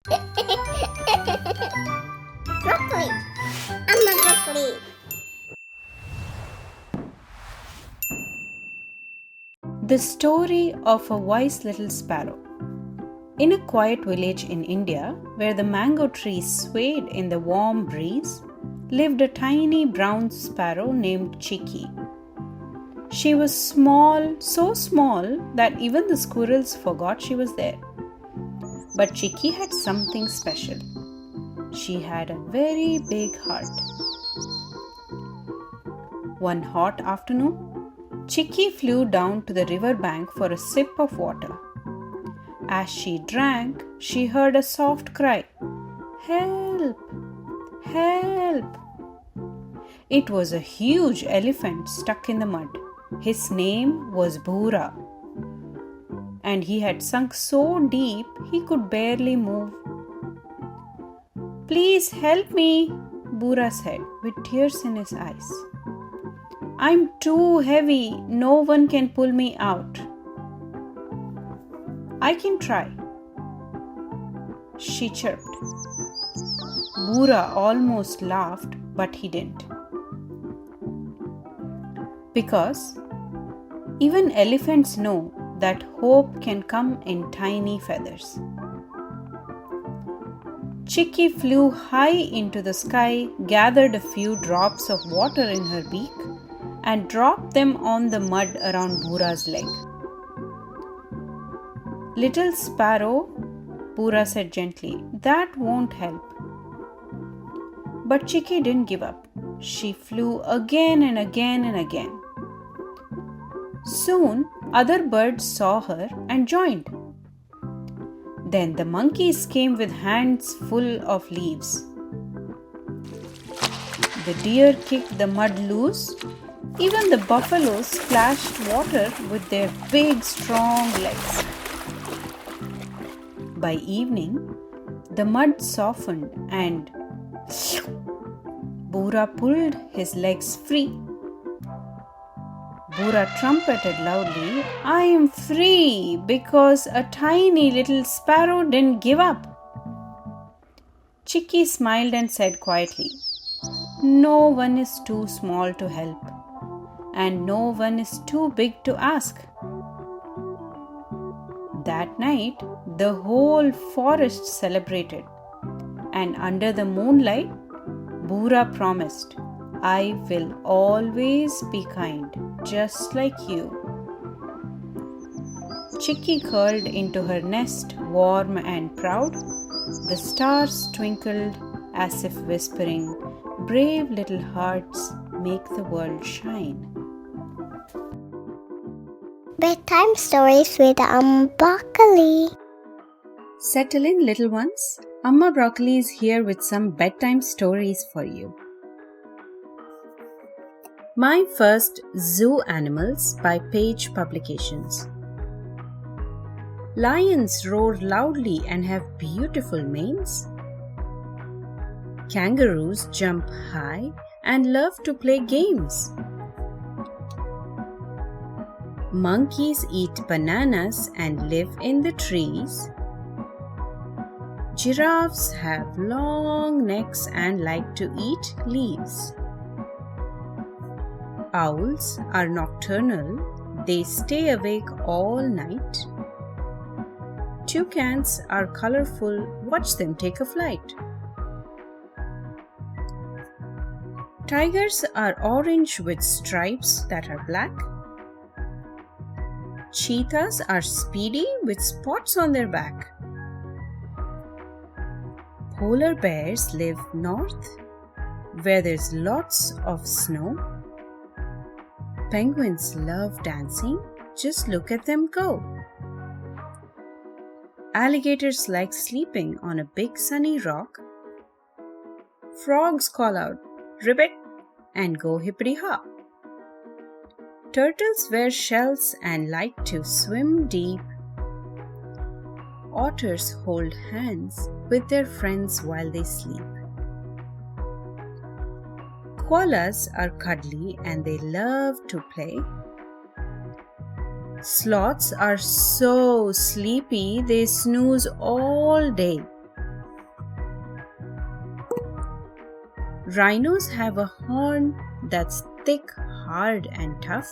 Broccoli. Amma broccoli. The story of a wise little sparrow. In a quiet village in India, where the mango trees swayed in the warm breeze, lived a tiny brown sparrow named Chicky. She was small, so small that even the squirrels forgot she was there. But Chicky had something special. She had a very big heart. One hot afternoon, Chicky flew down to the river bank for a sip of water. As she drank, she heard a soft cry, "Help! Help!" It was a huge elephant stuck in the mud. His name was Bhura, and he had sunk so deep he could barely move. "Please help me," Bhura said with tears in his eyes. "I'm too heavy. No one can pull me out." "I can try," she chirped. Bhura almost laughed, but he didn't. Because even elephants know that hope can come in tiny feathers. Chicky flew high into the sky, gathered a few drops of water in her beak, and dropped them on the mud around Bhura's leg. "Little sparrow," Bhura said gently, "that won't help." But Chicky didn't give up. She flew again and again and again. Soon, other birds saw her and joined. Then the monkeys came with hands full of leaves. The deer kicked the mud loose. Even the buffaloes splashed water with their big, strong legs. By evening, the mud softened and Bhura pulled his legs free. Bhura trumpeted loudly, "I am free because a tiny little sparrow didn't give up." Chicky smiled and said quietly, "No one is too small to help, and no one is too big to ask." That night, the whole forest celebrated, and under the moonlight, Bhura promised, "I will always be kind, just like you." Chicky curled into her nest, warm and proud. The stars twinkled as if whispering, "Brave little hearts make the world shine." Bedtime stories with Broccoli. Settle in, little ones. Amma Broccoli is here with some bedtime stories for you. My First Zoo Animals by Page Publications. Lions roar loudly and have beautiful manes. Kangaroos jump high and love to play games. Monkeys eat bananas and live in the trees. Giraffes have long necks and like to eat leaves. Owls are nocturnal. They stay awake all night. Toucans are colorful. Watch them take a flight. Tigers are orange with stripes that are black. Cheetahs are speedy with spots on their back. Polar bears live north, where there's lots of snow. Penguins love dancing. Just look at them go. Alligators like sleeping on a big sunny rock. Frogs call out, "Ribbit," and go hippity-hop. Turtles wear shells and like to swim deep. Otters hold hands with their friends while they sleep. Koalas are cuddly and they love to play. Sloths are so sleepy they snooze all day. Rhinos have a horn that's thick, hard, and tough.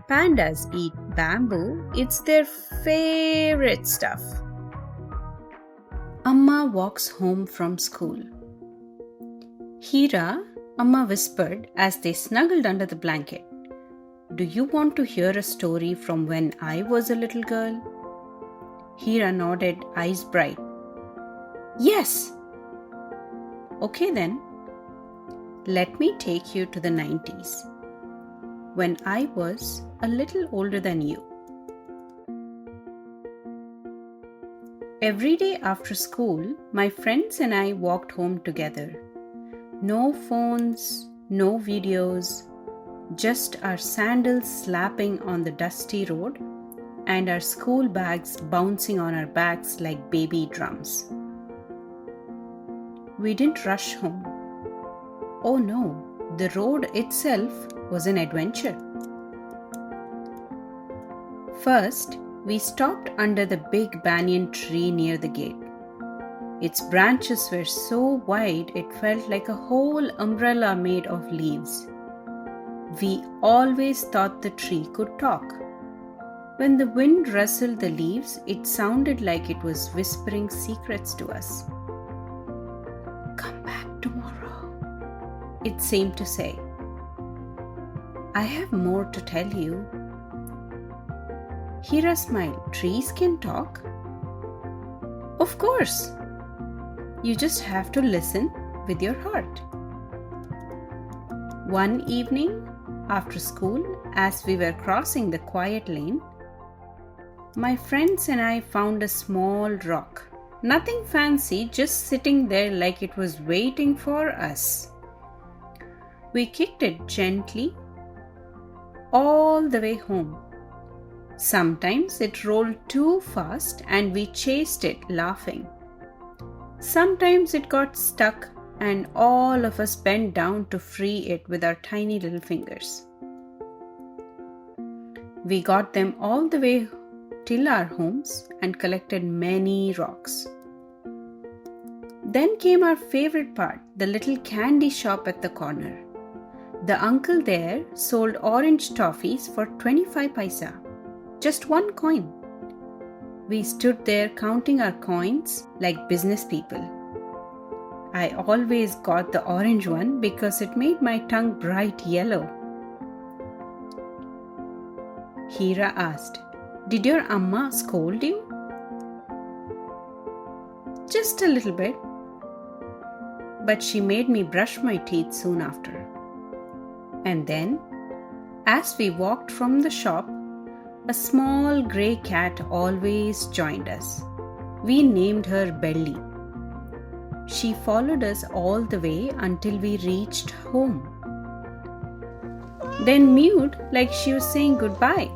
Pandas eat bamboo, it's their favorite stuff. Amma walks home from school. Hira, Amma whispered as they snuggled under the blanket. Do you want to hear a story from when I was a little girl? Hira nodded, eyes bright. Yes! Okay then. Let me take you to the 90s, when I was a little older than you. Every day after school, my friends and I walked home together. No phones, no videos, just our sandals slapping on the dusty road and our school bags bouncing on our backs like baby drums. We didn't rush home. Oh no, the road itself was an adventure. First, we stopped under the big banyan tree near the gate. Its branches were so wide it felt like a whole umbrella made of leaves. We always thought the tree could talk. When the wind rustled the leaves, it sounded like it was whispering secrets to us. Come back tomorrow, it seemed to say. I have more to tell you. Hira smiled. Trees can talk? Of course. You just have to listen with your heart. One evening, after school, as we were crossing the quiet lane, my friends and I found a small rock. Nothing fancy, just sitting there like it was waiting for us. We kicked it gently all the way home. Sometimes it rolled too fast and we chased it laughing. Sometimes it got stuck and all of us bent down to free it with our tiny little fingers. We got them all the way till our homes and collected many rocks. Then came our favorite part, the little candy shop at the corner. The uncle there sold orange toffees for 25 paisa. Just one coin. We stood there counting our coins like business people. I always got the orange one because it made my tongue bright yellow. Hira asked, Did your Amma scold you? Just a little bit. But she made me brush my teeth soon after. And then, as we walked from the shop, a small grey cat always joined us. We named her Belly. She followed us all the way until we reached home. Then mewed like she was saying goodbye.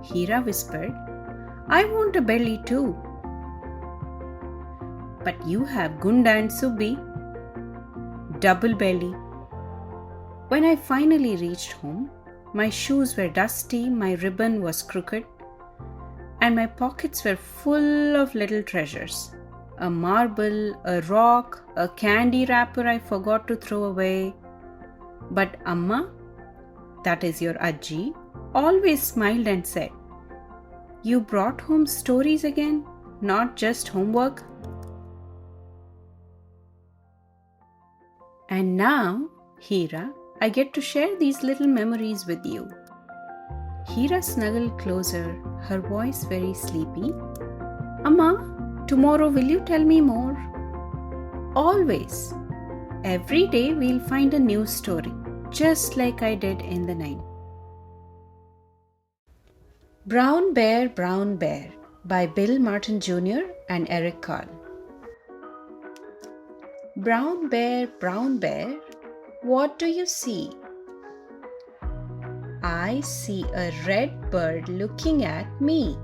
Hira whispered, I want a belly too. But you have Gunda and Subbi. Double belly. When I finally reached home, my shoes were dusty, my ribbon was crooked, and my pockets were full of little treasures. A marble, a rock, a candy wrapper I forgot to throw away. But Amma, that is your Ajji, always smiled and said, You brought home stories again, not just homework? And now, Hira, I get to share these little memories with you. Hira snuggled closer, her voice very sleepy. Amma, tomorrow will you tell me more? Always. Every day we'll find a new story, just like I did in the night. Brown Bear by Bill Martin Jr. and Eric Carl. Brown bear, what do you see? I see a red bird looking at me.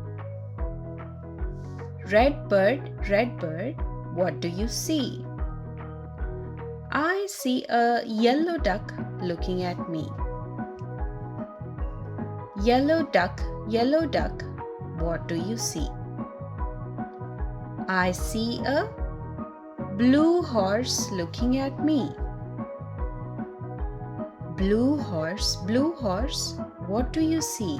Red bird, what do you see? I see a yellow duck looking at me. Yellow duck, what do you see? I see a Blue horse looking at me. Blue horse, what do you see?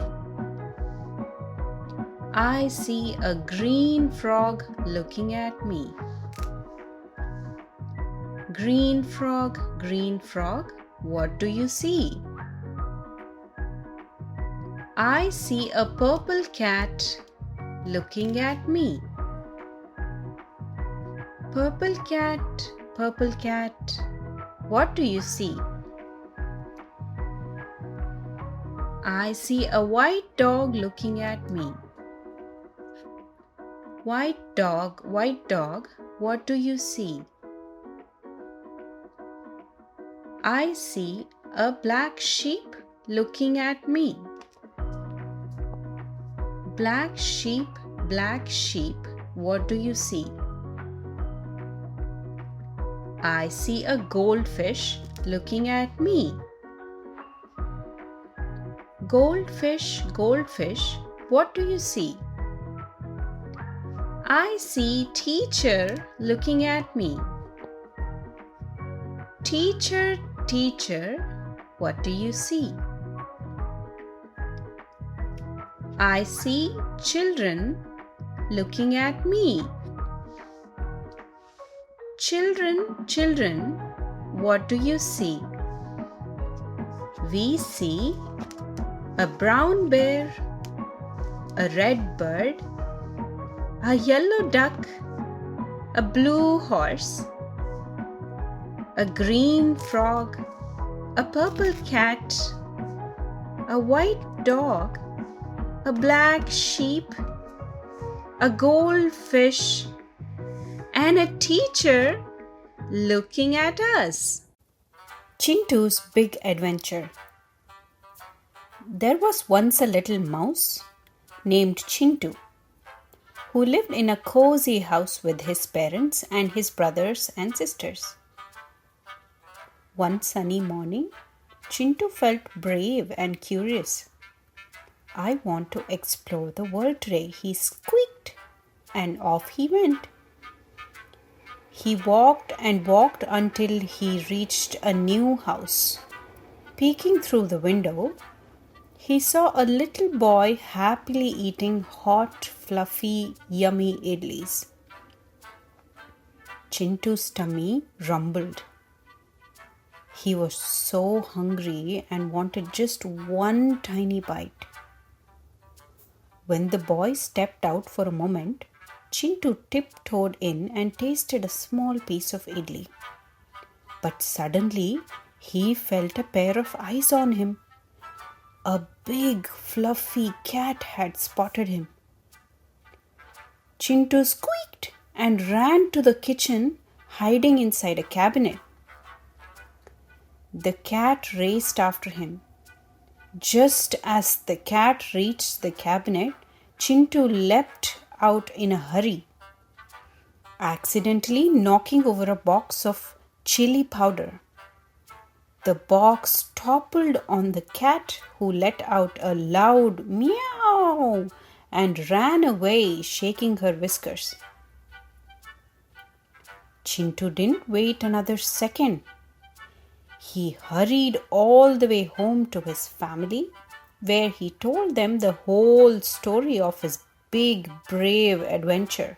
I see a green frog looking at me. Green frog, what do you see? I see a purple cat looking at me. Purple cat, what do you see? I see a white dog looking at me. White dog, what do you see? I see a black sheep looking at me. Black sheep, what do you see? I see a goldfish looking at me. Goldfish, what do you see? I see teacher looking at me. Teacher, what do you see? I see children looking at me. Children, what do you see? We see a brown bear, a red bird, a yellow duck, a blue horse, a green frog, a purple cat, a white dog, a black sheep, a goldfish, and a teacher looking at us. Chintu's Big Adventure. There was once a little mouse named Chintu who lived in a cozy house with his parents and his brothers and sisters. One sunny morning, Chintu felt brave and curious. I want to explore the world today, he squeaked, and off he went. He walked and walked until he reached a new house. Peeking through the window, he saw a little boy happily eating hot, fluffy, yummy idlis. Chintu's tummy rumbled. He was so hungry and wanted just one tiny bite. When the boy stepped out for a moment, Chintu tiptoed in and tasted a small piece of idli. But suddenly, he felt a pair of eyes on him. A big, fluffy cat had spotted him. Chintu squeaked and ran to the kitchen, hiding inside a cabinet. The cat raced after him. Just as the cat reached the cabinet, Chintu leapt out in a hurry, accidentally knocking over a box of chili powder. The box toppled on the cat, who let out a loud meow and ran away, shaking her whiskers. Chintu didn't wait another second. He hurried all the way home to his family, where he told them the whole story of his big, brave adventure.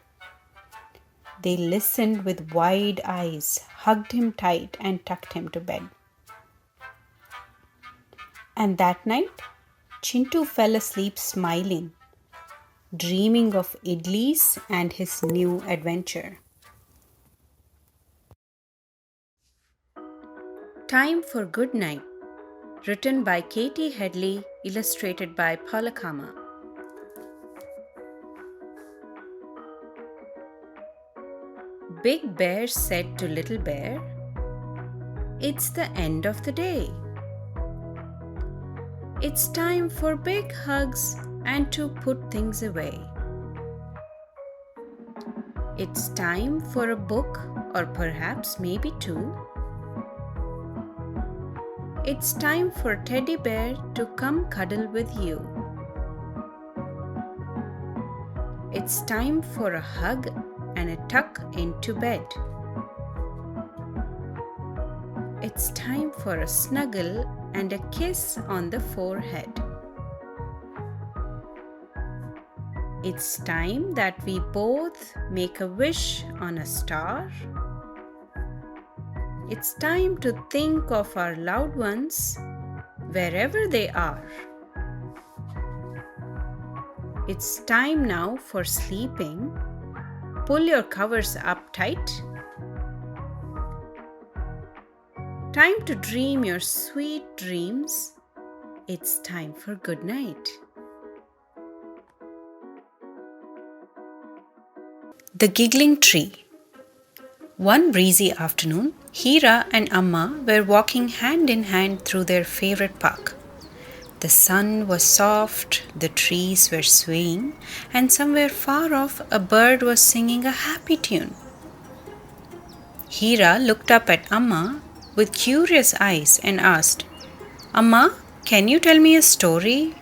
They listened with wide eyes, hugged him tight, and tucked him to bed. And that night, Chintu fell asleep smiling, dreaming of idlis and his new adventure. Time for Goodnight, written by Katie Headley, illustrated by Palakama. Big Bear said to Little Bear, "It's the end of the day. It's time for big hugs and to put things away. It's time for a book, or perhaps maybe two. It's time for Teddy Bear to come cuddle with you. It's time for a hug and a tuck into bed. it's time for a snuggle and a kiss on the forehead. It's time that we both make a wish on a star. It's time to think of our loved ones wherever they are. It's time now for sleeping. Pull your covers up tight. Time to dream your sweet dreams. It's time for good night. The Giggling Tree. One breezy afternoon, Hira and Amma were walking hand in hand through their favorite park. The sun was soft, the trees were swaying, and somewhere far off a bird was singing a happy tune. Hira looked up at Amma with curious eyes and asked, "Amma, can you tell me a story?"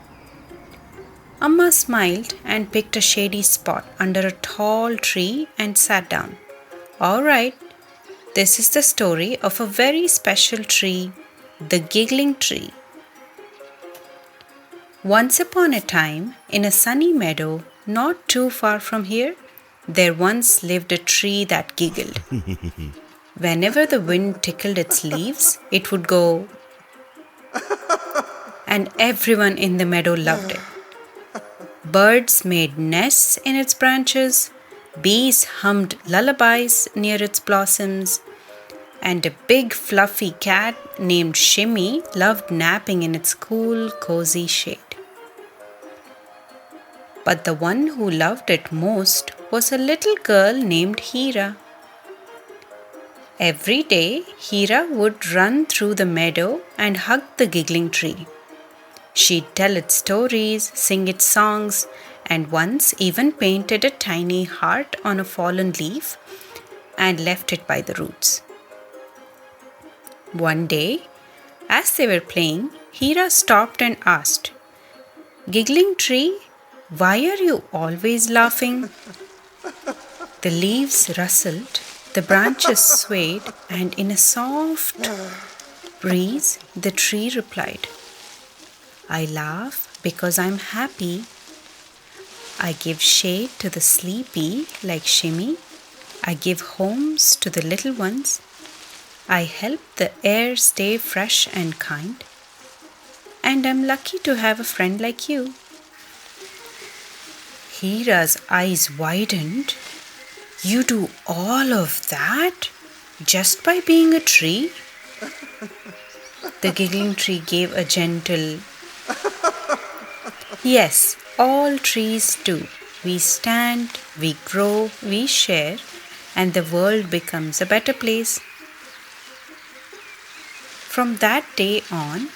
Amma smiled and picked a shady spot under a tall tree and sat down. "All right, this is the story of a very special tree, the Giggling Tree. Once upon a time, in a sunny meadow not too far from here, there once lived a tree that giggled. Whenever the wind tickled its leaves, it would go, and everyone in the meadow loved it. Birds made nests in its branches, bees hummed lullabies near its blossoms, and a big fluffy cat named Shimmy loved napping in its cool, cozy shade. But the one who loved it most was a little girl named Hira. Every day, Hira would run through the meadow and hug the giggling tree. She'd tell it stories, sing its songs, and once even painted a tiny heart on a fallen leaf and left it by the roots. One day, as they were playing, Hira stopped and asked, "Giggling tree, why are you always laughing?" The leaves rustled, the branches swayed, and in a soft breeze, the tree replied, "I laugh because I'm happy. I give shade to the sleepy like Shimmy. I give homes to the little ones. I help the air stay fresh and kind. And I'm lucky to have a friend like you." Hira's eyes widened. "You do all of that just by being a tree?" The giggling tree gave a gentle, "Yes, all trees do. We stand, we grow, we share, and the world becomes a better place." From that day on,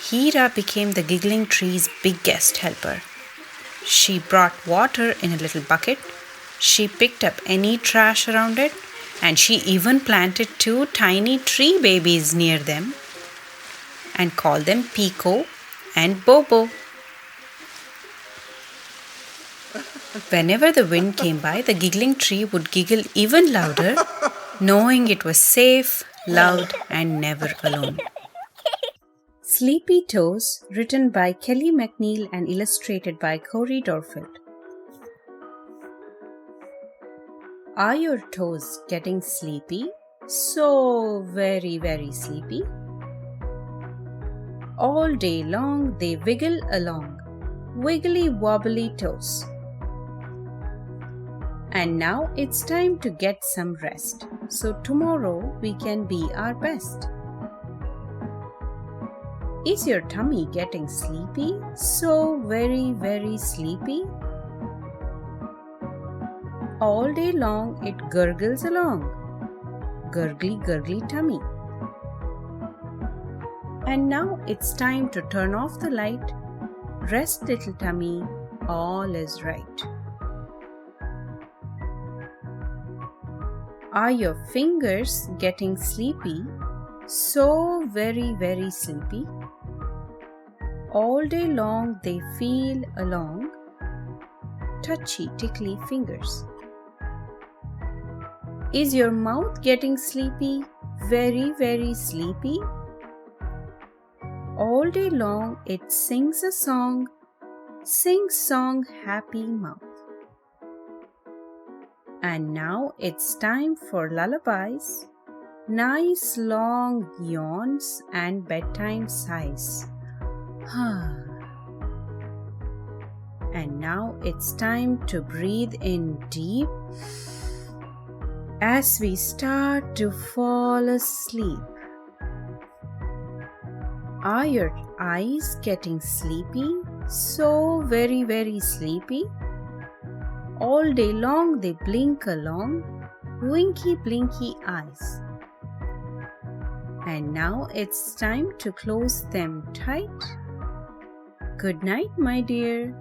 Hira became the giggling tree's biggest helper. She brought water in a little bucket, she picked up any trash around it, and she even planted 2 tiny tree babies near them and called them Pico and Bobo. Whenever the wind came by, the giggling tree would giggle even louder, knowing it was safe, loved, and never alone. Sleepy Toes, written by Kelly McNeil and illustrated by Corey Dorfield. Are your toes getting sleepy? So very, very sleepy? All day long they wiggle along, wiggly wobbly toes. And now it's time to get some rest, so tomorrow we can be our best. Is your tummy getting sleepy? So very, very sleepy? All day long it gurgles along, gurgly, gurgly tummy. And now it's time to turn off the light. Rest, little tummy, all is right. Are your fingers getting sleepy? So very, very sleepy? All day long they feel along, touchy, tickly fingers. Is your mouth getting sleepy? very, very sleepy? All day long it sings a song, sing song happy mouth. And now it's time for lullabies, nice long yawns and bedtime sighs. And now it's time to breathe in deep as we start to fall asleep. Are your eyes getting sleepy? So very, very sleepy? All day long they blink along, winky blinky eyes. And now it's time to close them tight. Good night, my dear.